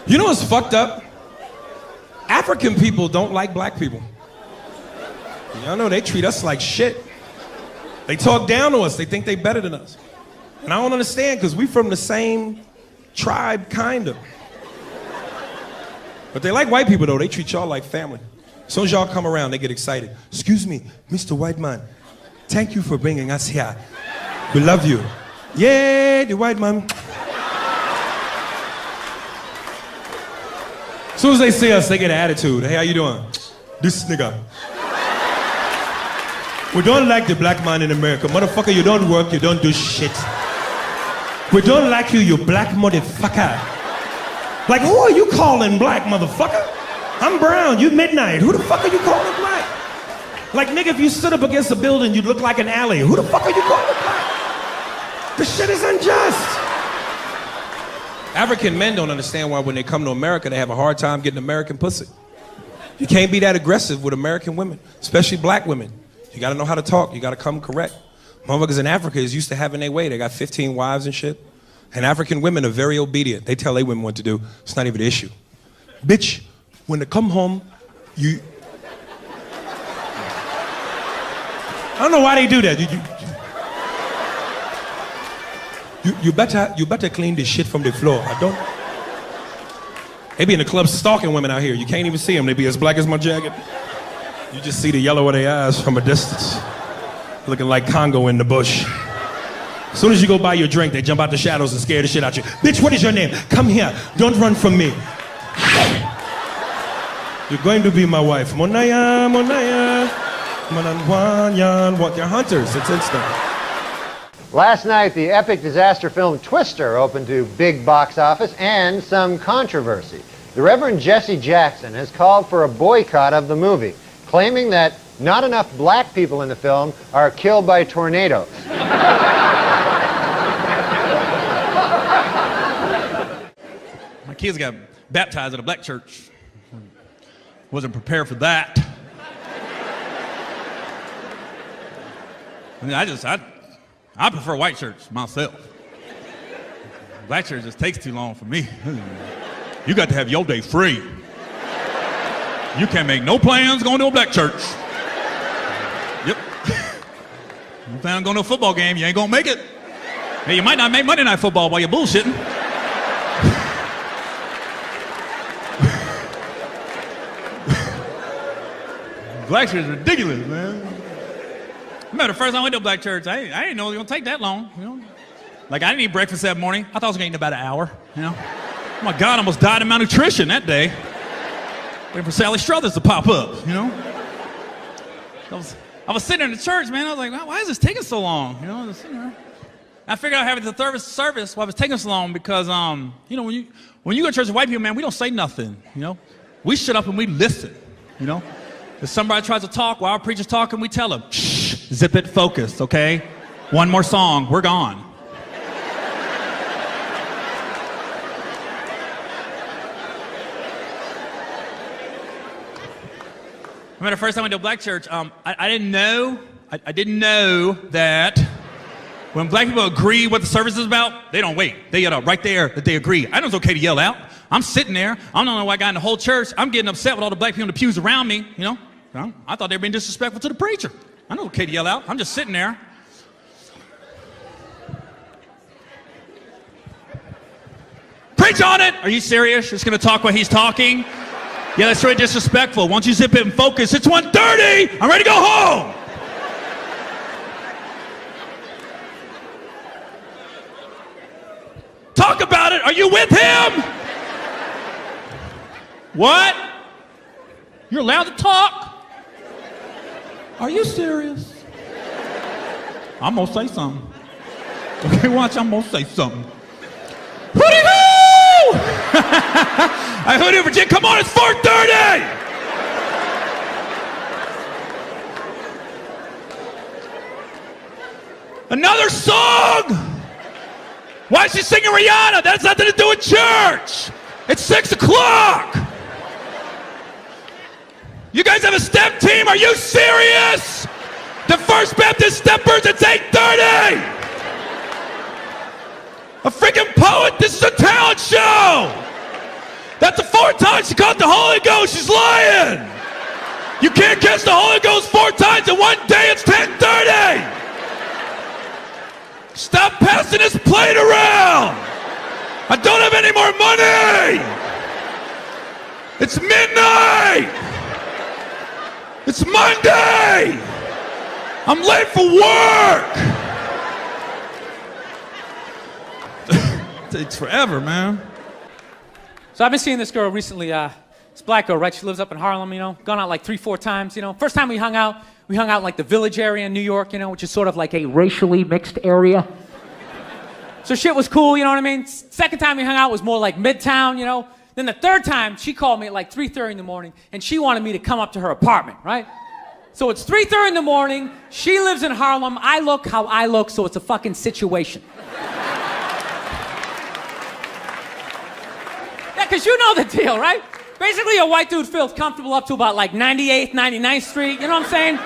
You know what's fucked up? African people don't like black people. Y'all know they treat us like shit. They talk down to us. They think they better than us. And I don't understand, because we from the same tribe, kind of. But they like white people, though. They treat y'all like family. As soon as y'all come around, they get excited. Excuse me, Mr. White Man. Thank you for bringing us here. We love you. Yay, the white man. As soon as they see us, they get an attitude. Hey, how you doing? This nigga. We don't like the black man in America. Motherfucker, you don't work, you don't do shit. We don't like you black motherfucker. Like, who are you calling black, motherfucker? I'm brown, you midnight. Who the fuck are you calling black? Like, nigga, if you stood up against a building, you'd look like an alley. Who the fuck are you calling black? This shit is unjust. African men don't understand why when they come to America, they have a hard time getting American pussy. You can't be that aggressive with American women, especially black women. You gotta know how to talk, you gotta come correct. Motherfuckers in Africa is used to having their way. They got 15 wives and shit. And African women are very obedient. They tell their women what to do. It's not even an issue. Bitch, when they come home, you... I don't know why they do that. You better clean this shit from the floor. I don't... They be in the club stalking women out here. You can't even see them. They be as black as my jacket. You just see the yellow of their eyes from a distance. Looking like Congo in the bush. As soon as you go buy your drink, they jump out the shadows and scare the shit out you. Bitch, what is your name? Come here. Don't run from me. You're going to be my wife. Monaya, Monaya. Mananwanyan. What? They're hunters. It's instant. Last night, the epic disaster film Twister opened to big box office and some controversy. The Reverend Jesse Jackson has called for a boycott of the movie, claiming that not enough black people in the film are killed by tornadoes. My kids got baptized at a black church. Wasn't prepared for that. I mean, I prefer white church myself. Black church just takes too long for me. You got to have your day free. You can't make no plans going to a black church. Yep. You plan on going to a football game, you ain't gonna make it. Hey, you might not make Monday Night Football while you're bullshitting. Black church is ridiculous, man. I remember the first time I went to a black church, I didn't know it was gonna take that long, you know? Like, I didn't eat breakfast that morning. I thought I was gonna eat in about an hour, you know? Oh my God, I almost died of malnutrition that day. Waiting for Sally Struthers to pop up, you know? I was sitting in the church, man. I was like, why is this taking so long? You know, I was sitting there. I figured out having the service why it was taking so long because, you know, when you go to church with white people, man, we don't say nothing, you know? We shut up and we listen, you know? If somebody tries to talk while our preacher's talking, we tell them, shh, zip it, focus, okay? One more song, we're gone. I remember the first time I went to a black church, I didn't know that when black people agree what the service is about, they don't wait. They yell out right there that they agree. I know it's okay to yell out. I'm sitting there. I'm the only white guy in the whole church. I'm getting upset with all the black people in the pews around me, you know? I thought they were being disrespectful to the preacher. I know it's okay to yell out. I'm just sitting there. Preach on it! Are you serious? You're just gonna talk while he's talking? Yeah, that's really disrespectful. Why don't you zip it and focus? It's 1:30. I'm ready to go home. Talk about it. Are you with him? What? You're allowed to talk? Are you serious? I'm gonna say something. Okay, watch, I'm gonna say something. Hootie-hoo! I heard it, Virginia. Come on, it's 4:30. Another song. Why is she singing Rihanna? That has nothing to do with church. It's 6 o'clock. You guys have a step team? Are you serious? The First Baptist Steppers, it's 8:30. A freaking poet. This is a talent show. She caught the Holy Ghost. She's lying. You can't catch the Holy Ghost 4 times in one day. It's 10:30. Stop passing this plate around. I don't have any more money. It's midnight. It's Monday. I'm late for work. It takes forever, man. So I've been seeing this girl recently, this black girl, right? She lives up in Harlem, gone out like 3-4 times, First time we hung out in like the Village area in New York, which is sort of like a racially mixed area. So shit was cool, you know what I mean? Second time we hung out was more like Midtown, Then the third time, she called me at like 3:30 in the morning, and she wanted me to come up to her apartment, right? So it's 3:30 in the morning, she lives in Harlem, I look how I look, so it's a fucking situation. Yeah, because you know the deal, right? Basically, a white dude feels comfortable up to about like 98th, 99th Street, you know what I'm saying?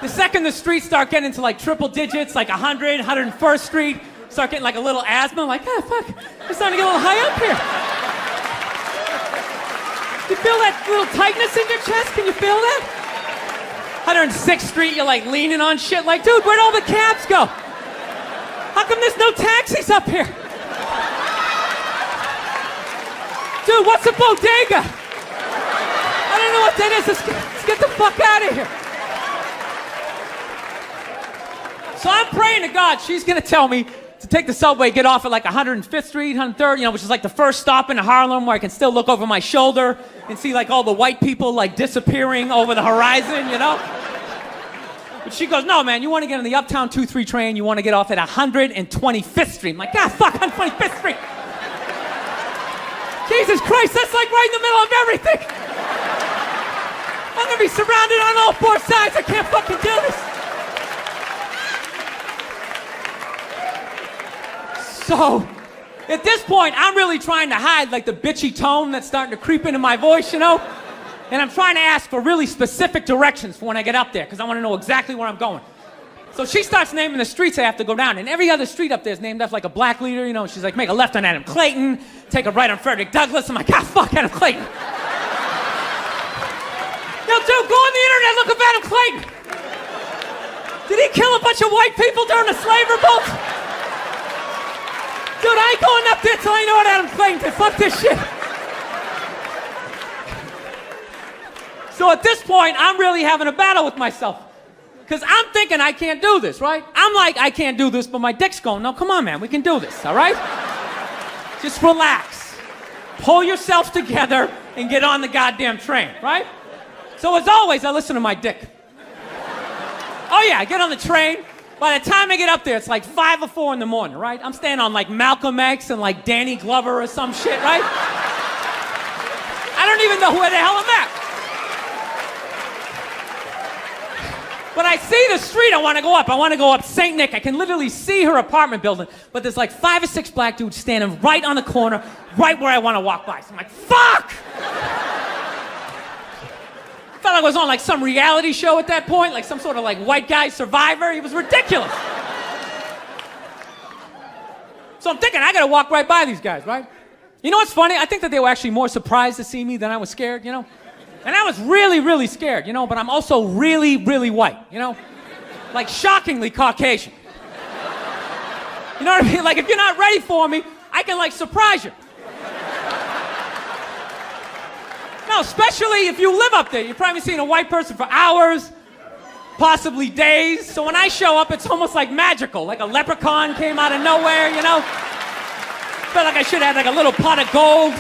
The second the streets start getting into like triple digits, like 100, 101st Street, start getting like a little asthma, like, ah, fuck, it's starting to get a little high up here. You feel that little tightness in your chest? Can you feel that? 106th Street, you're like leaning on shit, like, dude, where'd all the cabs go? How come there's no taxis up here? Dude, what's a bodega? I don't know what that is. Let's get the fuck out of here. So I'm praying to God she's gonna tell me to take the subway, get off at like 105th Street, 103rd, which is like the first stop in Harlem where I can still look over my shoulder and see like all the white people like disappearing over the horizon, But she goes, no, man, you want to get on the Uptown 2-3 train, you want to get off at 125th Street. I'm like, God, fuck, 125th Street. Jesus Christ, that's like right in the middle of everything. I'm gonna be surrounded on all 4 sides. I can't fucking do this. So, at this point, I'm really trying to hide like the bitchy tone that's starting to creep into my voice, And I'm trying to ask for really specific directions for when I get up there, because I want to know exactly where I'm going. So she starts naming the streets I have to go down, and every other street up there is named after like a black leader, She's like, make a left on Adam Clayton, take a right on Frederick Douglass. I'm like, God, fuck Adam Clayton. Yo, dude, go on the internet, look up Adam Clayton. Did he kill a bunch of white people during the slave revolt? Dude, I ain't going up there till I know what Adam Clayton did. Fuck this shit. So at this point, I'm really having a battle with myself. Because I'm thinking I can't do this, right? I'm like, I can't do this, but my dick's going, no, come on, man, we can do this, all right? Just relax. Pull yourself together and get on the goddamn train, right? So as always, I listen to my dick. Oh yeah, I get on the train. By the time I get up there, it's like 5 or 4 in the morning, right? I'm staying on like Malcolm X and like Danny Glover or some shit, right? I don't even know where the hell I'm at. But I see the street I want to go up. I want to go up St. Nick. I can literally see her apartment building, but there's like 5 or 6 black dudes standing right on the corner, right where I want to walk by. So I'm like, fuck! Felt like I was on like some reality show at that point, like some sort of like white guy survivor. It was ridiculous. So I'm thinking, I gotta walk right by these guys, right? You know what's funny? I think that they were actually more surprised to see me than I was scared, And I was really, really scared, but I'm also really, really white, Like shockingly Caucasian. You know what I mean? Like if you're not ready for me, I can like surprise you. No, especially if you live up there. You've probably seen a white person for hours, possibly days. So when I show up, it's almost like magical. Like a leprechaun came out of nowhere, Felt like I should have like a little pot of gold.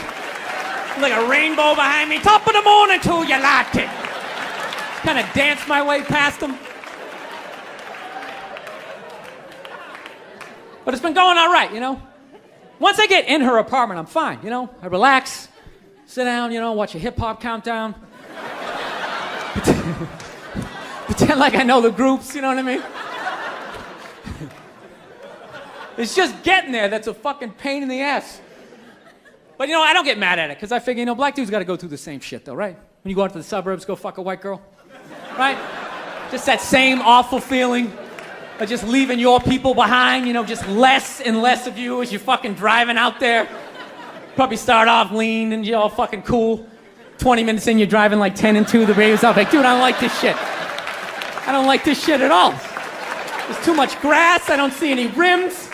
Like a rainbow behind me. Top of the morning to you like it. Kind of danced my way past them. But it's been going all right, Once I get in her apartment, I'm fine, I relax, sit down, watch a hip-hop countdown. Pretend like I know the groups, you know what I mean? It's just getting there that's a fucking pain in the ass. But I don't get mad at it, because I figure, black dudes gotta go through the same shit though, right? When you go out to the suburbs, go fuck a white girl, right? Just that same awful feeling of just leaving your people behind, just less and less of you as you're fucking driving out there. Probably start off lean and you're all fucking cool. 20 minutes in, you're driving like 10 and 2, the radio's off. Like, dude, I don't like this shit. I don't like this shit at all. There's too much grass, I don't see any rims.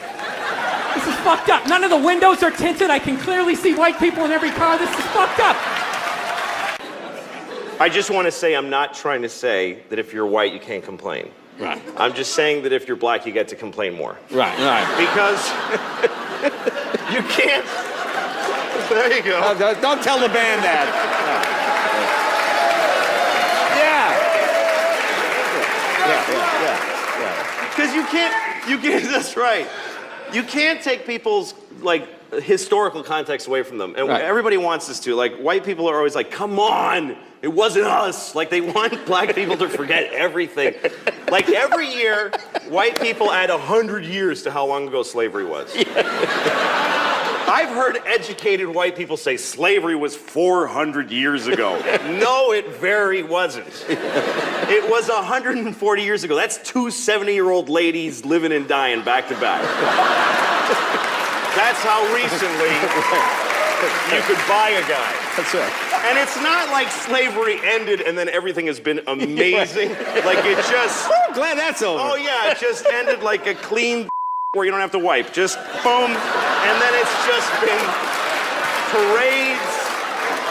This is fucked up. None of the windows are tinted. I can clearly see white people in every car. This is fucked up. I just want to say I'm not trying to say that if you're white, you can't complain. Right. I'm just saying that if you're black, you get to complain more. Right. Because you can't. There you go. Don't tell the band that. Yeah. Because you can't, that's right. You can't take people's, like, historical context away from them. And Right. everybody wants us to. Like, white people are always like, come on, it wasn't us. Like, they want black people to forget everything. Like, every year, white people add 100 years to how long ago slavery was. I've heard educated white people say slavery was 400 years ago. No, it very wasn't. It was 140 years ago. That's two 70-year-old ladies living and dying back to back. That's how recently you could buy a guy. That's right. And it's not like slavery ended and then everything has been amazing. Like it just... Oh, glad that's over. Oh yeah, it just ended like a clean where you don't have to wipe. Just boom. And then it's just been parades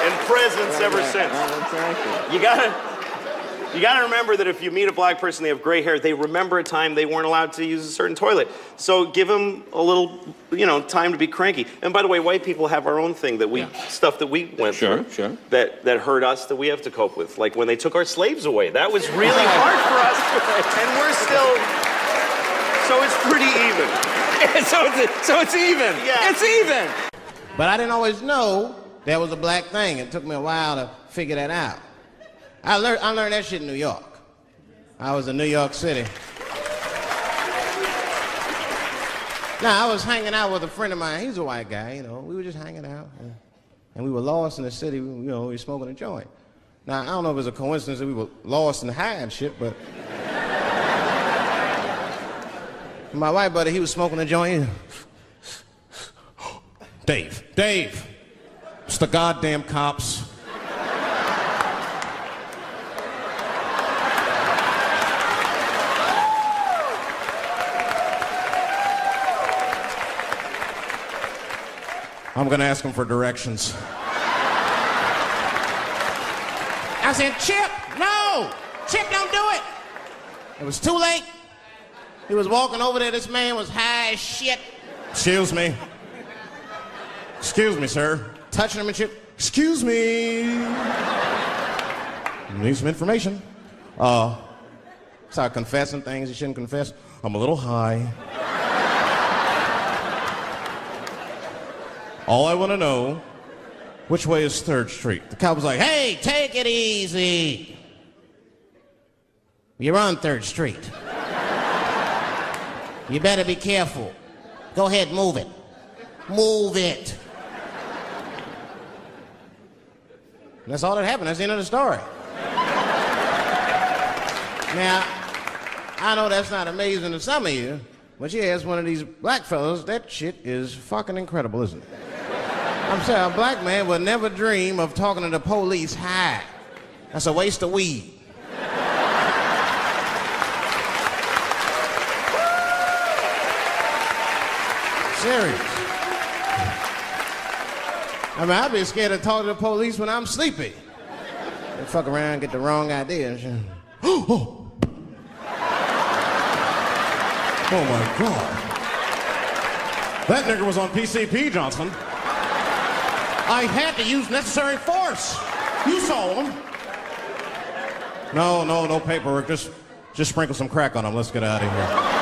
and presents ever since. You gotta remember that if you meet a black person, they have gray hair, they remember a time they weren't allowed to use a certain toilet. So give them a little, time to be cranky. And by the way, white people have our own thing that stuff that we went through. Sure. That hurt us, that we have to cope with. Like when they took our slaves away. That was really hard for us. And we're still, so it's pretty even. So it's even. Yeah. It's even. But I didn't always know that was a black thing. It took me a while to figure that out. I learned that shit in New York. I was in New York City. Now, I was hanging out with a friend of mine. He's a white guy, We were just hanging out. And we were lost in the city. We were smoking a joint. Now, I don't know if it's a coincidence that we were lost in high and shit, but... My white buddy, he was smoking a joint. Dave, it's the goddamn cops. I'm gonna ask him for directions. I said, Chip, no! Chip, don't do it! It was too late. He was walking over there, this man was high as shit. Excuse me, sir. Touching him and shit. Excuse me. Need some information. Start confessing things you shouldn't confess. I'm a little high. All I want to know, which way is 3rd Street? The cop was like, hey, take it easy. You're on 3rd Street. You better be careful. Go ahead, move it. Move it. And that's all that happened. That's the end of the story. Now, I know that's not amazing to some of you, but you ask one of these black fellas, that shit is fucking incredible, isn't it? I'm saying a black man would never dream of talking to the police high. That's a waste of weed. Serious. I mean, I'd be scared to talk to the police when I'm sleepy. They fuck around and get the wrong idea and shit. Oh my God. That nigger was on PCP, Johnson. I had to use necessary force. You saw him. No paperwork. Just sprinkle some crack on him. Let's get out of here.